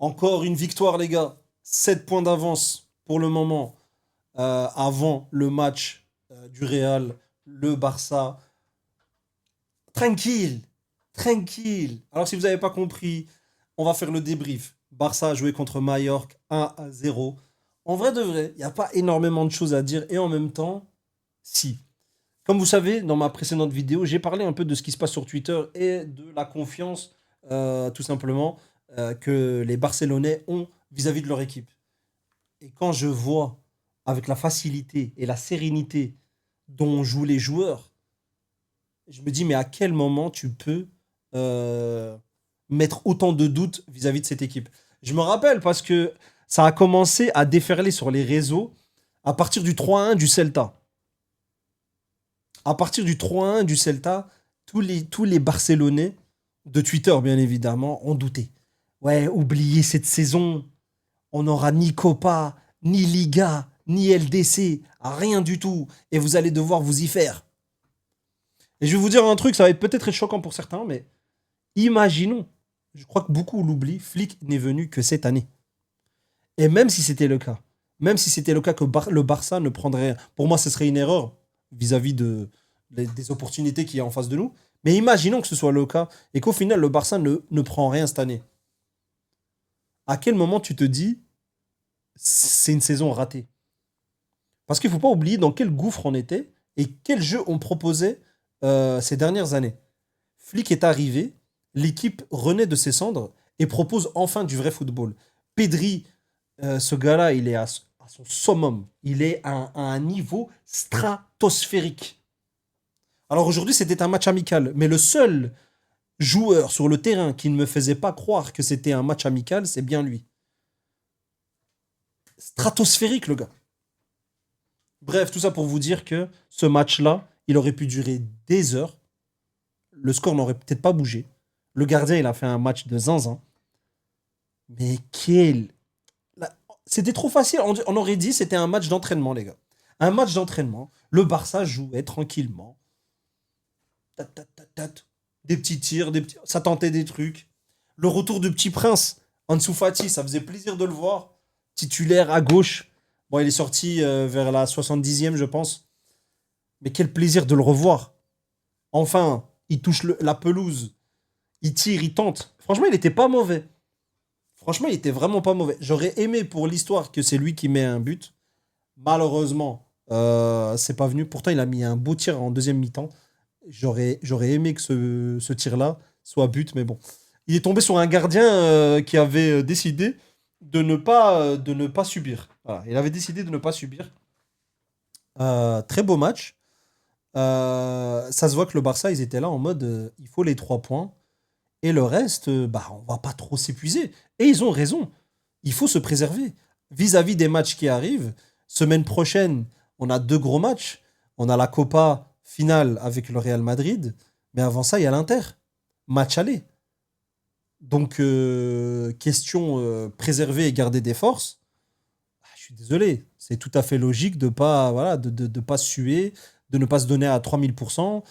Encore une victoire, les gars. 7 points d'avance pour le moment avant le match du Real, le Barça. Tranquille, tranquille. Alors, si vous n'avez pas compris, on va faire le débrief. Barça a joué contre Mallorca 1-0. En vrai de vrai, il n'y a pas énormément de choses à dire. Et en même temps, si. Comme vous savez, dans ma précédente vidéo, j'ai parlé un peu de ce qui se passe sur Twitter et de la confiance, tout simplement, que les Barcelonais ont vis-à-vis de leur équipe. Et quand je vois, avec la facilité et la sérénité dont jouent les joueurs, je me dis, mais à quel moment tu peux euh, mettre autant de doutes vis-à-vis de cette équipe? Je me rappelle parce que ça a commencé à déferler sur les réseaux à partir du 3-1 du Celta. À partir du 3-1 du Celta, tous les Barcelonais, de Twitter bien évidemment, ont douté. Ouais, oubliez cette saison, on n'aura ni Copa, ni Liga, ni LDC, rien du tout, et vous allez devoir vous y faire. Et je vais vous dire un truc, ça va être peut-être choquant pour certains, mais imaginons, je crois que beaucoup l'oublient, Flick n'est venu que cette année. Et même si c'était le cas, même si c'était le cas que le Barça ne prendrait, pour moi ce serait une erreur vis-à-vis des opportunités qu'il y a en face de nous, mais imaginons que ce soit le cas et qu'au final le Barça ne prend rien cette année. À quel moment tu te dis c'est une saison ratée? Parce qu'il ne faut pas oublier dans quel gouffre on était et quel jeu on proposait ces dernières années. Flick est arrivé, l'équipe renaît de ses cendres et propose enfin du vrai football. Pedri, ce gars-là, il est à son summum. Il est à un niveau stratosphérique. Alors aujourd'hui, c'était un match amical, mais le seul joueur sur le terrain qui ne me faisait pas croire que c'était un match amical, c'est bien lui. Stratosphérique, le gars. Bref, tout ça pour vous dire que ce match-là, il aurait pu durer des heures. Le score n'aurait peut-être pas bougé. Le gardien, il a fait un match de zinzin. Mais quel... C'était trop facile. On aurait dit que c'était un match d'entraînement, les gars. Un match d'entraînement. Le Barça jouait tranquillement. Tat, tat, tat, tat. Des petits tirs, ça tentait des trucs. Le retour du petit prince, Ansu Fati, ça faisait plaisir de le voir. Titulaire à gauche. Bon, il est sorti vers la 70e, je pense. Mais quel plaisir de le revoir. Enfin, il touche la pelouse. Il tire, il tente. Franchement, il n'était pas mauvais. Franchement, il était vraiment pas mauvais. J'aurais aimé pour l'histoire que c'est lui qui met un but. Malheureusement, c'est pas venu. Pourtant, il a mis un beau tir en deuxième mi-temps. J'aurais aimé que ce tir-là soit but, mais bon. Il est tombé sur un gardien qui avait décidé de ne pas subir. Voilà, il avait décidé de ne pas subir. Très beau match. Ça se voit que le Barça, ils étaient là en mode il faut les 3 points. Et le reste, bah, on va pas trop s'épuiser. Et ils ont raison. Il faut se préserver. Vis-à-vis des matchs qui arrivent, semaine prochaine, on a 2 gros matchs. On a la Copa finale avec le Real Madrid. Mais avant ça, il y a l'Inter. Match aller. Donc, question préserver et garder des forces. Ah, je suis désolé. C'est tout à fait logique de pas, voilà, de pas suer, de ne pas se donner à 3000%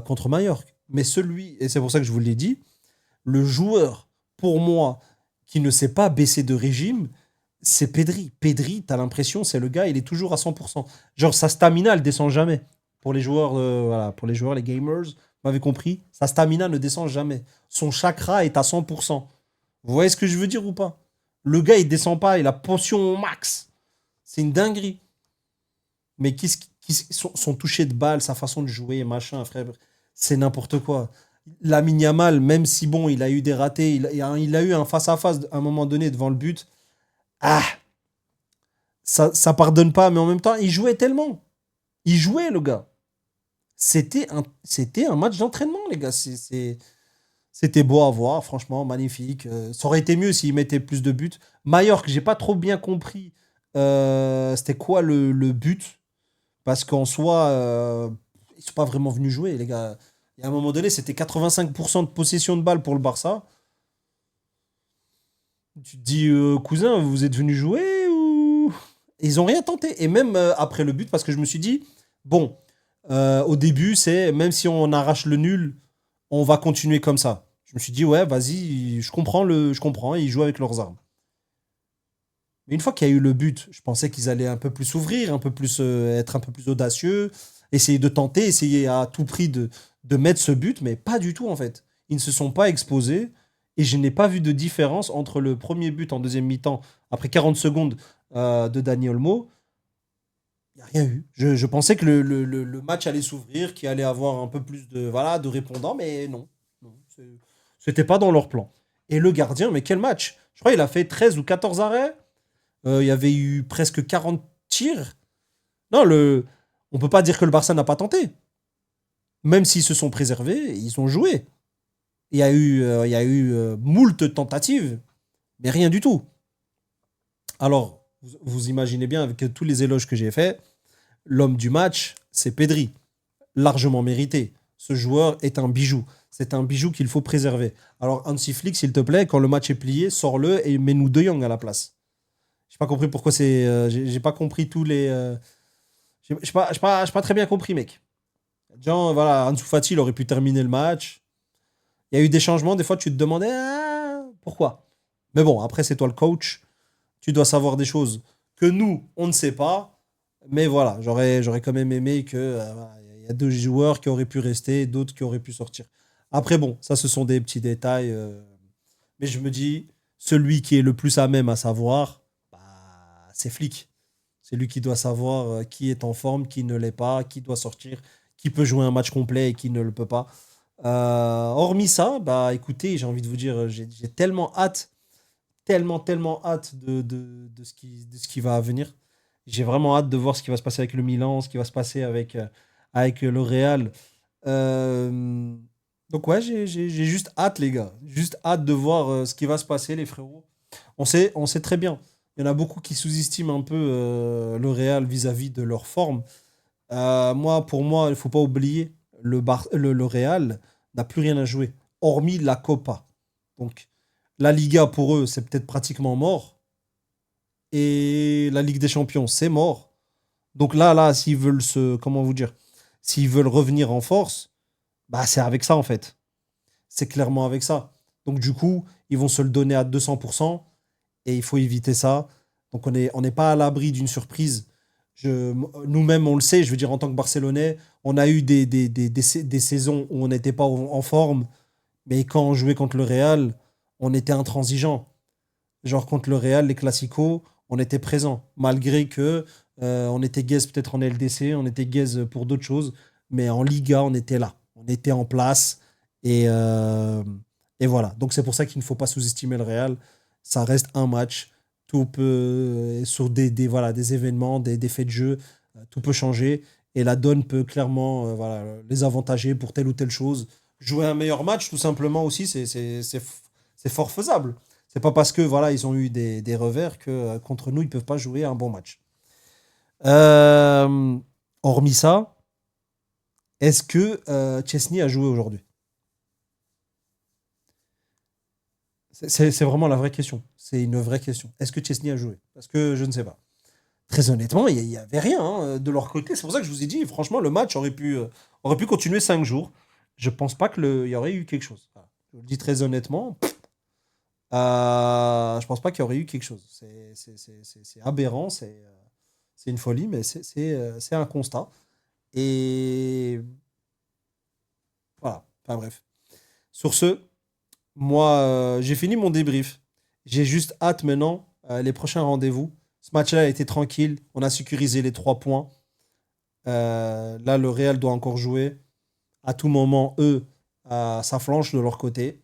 contre Mallorca. Mais celui, et c'est pour ça que je vous l'ai dit, le joueur, pour moi, qui ne s'est pas baissé de régime, c'est Pedri. Pedri, t'as l'impression, c'est le gars, il est toujours à 100%. Genre, sa stamina, elle descend jamais. Pour les joueurs, voilà, pour les joueurs, les gamers, vous m'avez compris, sa stamina ne descend jamais. Son chakra est à 100%. Vous voyez ce que je veux dire ou pas? Le gars, il descend pas, il a pension au max. C'est une dinguerie. Mais son toucher de balle, sa façon de jouer, machin, frère, c'est n'importe quoi. Lamine Yamal, même si bon, il a eu des ratés, il a eu un face-à-face à un moment donné devant le but. Ah, ça pardonne pas, mais en même temps, il jouait tellement. Il jouait, le gars. C'était un match d'entraînement, les gars. C'était beau à voir, franchement, magnifique. Ça aurait été mieux s'il mettait plus de buts. Mallorca, j'ai pas trop bien compris c'était quoi le but. Parce qu'en soi, ils sont pas vraiment venus jouer, les gars. Et à un moment donné, c'était 85% de possession de balle pour le Barça. Tu te dis, cousin, vous êtes venu jouer ou... Ils ont rien tenté. Et même après le but, parce que je me suis dit, bon, au début, c'est même si on arrache le nul, on va continuer comme ça. me suis dit, ouais, vas-y, je comprends, ils jouent avec leurs armes. Mais une fois qu'il y a eu le but, je pensais qu'ils allaient un peu plus s'ouvrir, un peu plus être un peu plus audacieux, essayer de tenter, essayer à tout prix de mettre ce but, mais pas du tout en fait. Ils ne se sont pas exposés et je n'ai pas vu de différence entre le premier but en deuxième mi-temps, après 40 secondes de Dani Olmo. Il n'y a rien eu. Je pensais que le match allait s'ouvrir, qu'il allait avoir un peu plus de, voilà, de répondants, mais non. Non, c'était pas dans leur plan. Et le gardien, mais quel match! Je crois qu'il a fait 13 ou 14 arrêts. Il y avait eu presque 40 tirs. Non, on peut pas dire que le Barça n'a pas tenté. Même s'ils se sont préservés, ils ont joué. Il y a eu moult tentatives, mais rien du tout. Alors, vous imaginez bien, avec tous les éloges que j'ai faits, l'homme du match, c'est Pedri. Largement mérité. Ce joueur est un bijou. C'est un bijou qu'il faut préserver. Alors, Hansi Flick, s'il te plaît, quand le match est plié, sors-le et mets-nous De Jong à la place. J'ai pas compris pourquoi c'est. J'ai pas compris tous les. J'ai pas très bien compris, mec. Genre, voilà, Ansu Fati, il aurait pu terminer le match. Il y a eu des changements, des fois, tu te demandais pourquoi. Mais bon, après, c'est toi le coach. Tu dois savoir des choses que nous, on ne sait pas. Mais voilà, j'aurais quand même aimé que. Voilà, il y a deux joueurs qui auraient pu rester, d'autres qui auraient pu sortir. Après, bon, ça, ce sont des petits détails. Mais je me dis, celui qui est le plus à même à savoir, bah, c'est Flick. C'est lui qui doit savoir qui est en forme, qui ne l'est pas, qui doit sortir, qui peut jouer un match complet et qui ne le peut pas. Hormis ça, bah écoutez, j'ai envie de vous dire, j'ai tellement hâte, tellement hâte de ce qui va venir. J'ai vraiment hâte de voir ce qui va se passer avec le Milan, ce qui va se passer avec le Real. Euh, donc ouais, j'ai juste hâte, les gars. Juste hâte de voir ce qui va se passer, les frérots. On sait très bien. Il y en a beaucoup qui sous-estiment un peu le Real vis-à-vis de leur forme. Pour moi, il ne faut pas oublier, le Real n'a plus rien à jouer, hormis la Copa. Donc, la Liga, pour eux, c'est peut-être pratiquement mort. Et la Ligue des Champions, c'est mort. Donc là, s'ils veulent comment vous dire, s'ils veulent revenir en force, bah, c'est avec ça, en fait. C'est clairement avec ça. Donc, du coup, ils vont se le donner à 200% et il faut éviter ça. Donc on n'est pas à l'abri d'une surprise. Nous-mêmes, on le sait, je veux dire, en tant que Barcelonais, on a eu des saisons où on n'était pas en forme, mais quand on jouait contre le Real, on était intransigeant. Genre contre le Real, les Classicos, on était présent, malgré que on était gaze peut-être en LDC, on était gaze pour d'autres choses, mais en Liga, on était là. On était en place. Et, euh, et voilà. Donc c'est pour ça qu'il ne faut pas sous-estimer le Real. Ça reste un match. Tout peut, sur voilà, des événements, des faits de jeu, tout peut changer. Et la donne peut clairement voilà, les avantager pour telle ou telle chose. Jouer un meilleur match, tout simplement aussi, c'est fort faisable. C'est pas parce que voilà, ils ont eu des revers que contre nous, ils peuvent pas jouer un bon match. Euh, Hormis ça, est-ce que Chesney a joué aujourd'hui? C'est vraiment la vraie question. C'est une vraie question. Est-ce que Chesney a joué? Parce que je ne sais pas. Très honnêtement, il n'y avait rien de leur côté. C'est pour ça que je vous ai dit, franchement, le match aurait pu continuer 5 jours. Je pense pas qu'il y aurait eu quelque chose. Voilà. Je vous le dis très honnêtement. Je pense pas qu'il y aurait eu quelque chose. C'est aberrant, c'est une folie, mais c'est un constat. Et voilà. Enfin bref. Sur ce, moi, j'ai fini mon débrief. J'ai juste hâte maintenant, les prochains rendez-vous. Ce match-là a été tranquille. On a sécurisé les 3 points. Là, le Real doit encore jouer. À tout moment, eux, ça flanche de leur côté.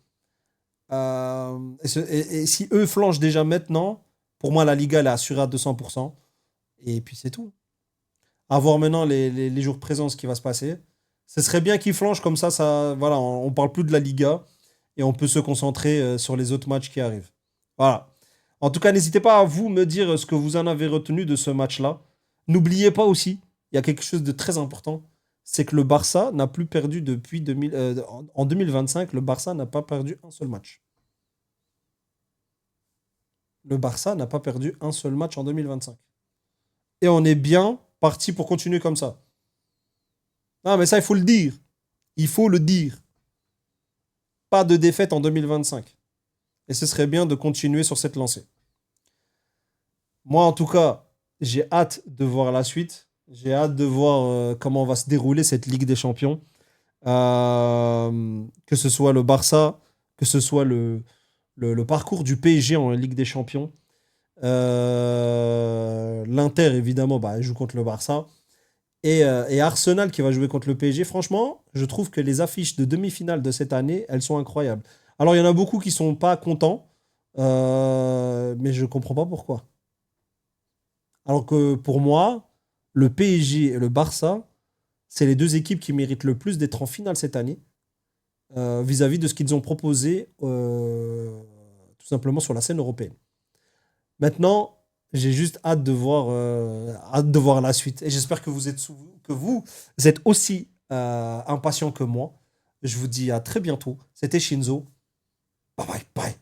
Et si eux flanchent déjà maintenant, pour moi, la Liga, elle est assurée à 200%. Et puis, c'est tout. À voir maintenant les jours présents ce qui va se passer. Ce serait bien qu'ils flanchent comme ça, voilà, on parle plus de la Liga et on peut se concentrer sur les autres matchs qui arrivent. Voilà. En tout cas, n'hésitez pas à vous me dire ce que vous en avez retenu de ce match-là. N'oubliez pas aussi, il y a quelque chose de très important, c'est que le Barça n'a plus perdu depuis 2000, en 2025, le Barça n'a pas perdu un seul match. Le Barça n'a pas perdu un seul match en 2025. Et on est bien parti pour continuer comme ça. Ah, mais ça, il faut le dire. Il faut le dire. pas de défaite en 2025. Et ce serait bien de continuer sur cette lancée. Moi, en tout cas, j'ai hâte de voir la suite. J'ai hâte de voir comment va se dérouler cette Ligue des Champions. Que ce soit le Barça, que ce soit le parcours du PSG en Ligue des Champions. L'Inter, évidemment, bah, elle joue contre le Barça. Et Arsenal qui va jouer contre le PSG. Franchement, je trouve que les affiches de demi-finale de cette année, elles sont incroyables. Alors, il y en a beaucoup qui sont pas contents, mais je comprends pas pourquoi. Alors que pour moi, le PSG et le Barça, c'est les deux équipes qui méritent le plus d'être en finale cette année, vis-à-vis de ce qu'ils ont proposé tout simplement sur la scène européenne. Maintenant, j'ai juste hâte de voir la suite. Et j'espère que vous êtes aussi impatient que moi. Je vous dis à très bientôt. C'était Shinzo. Bye bye bye.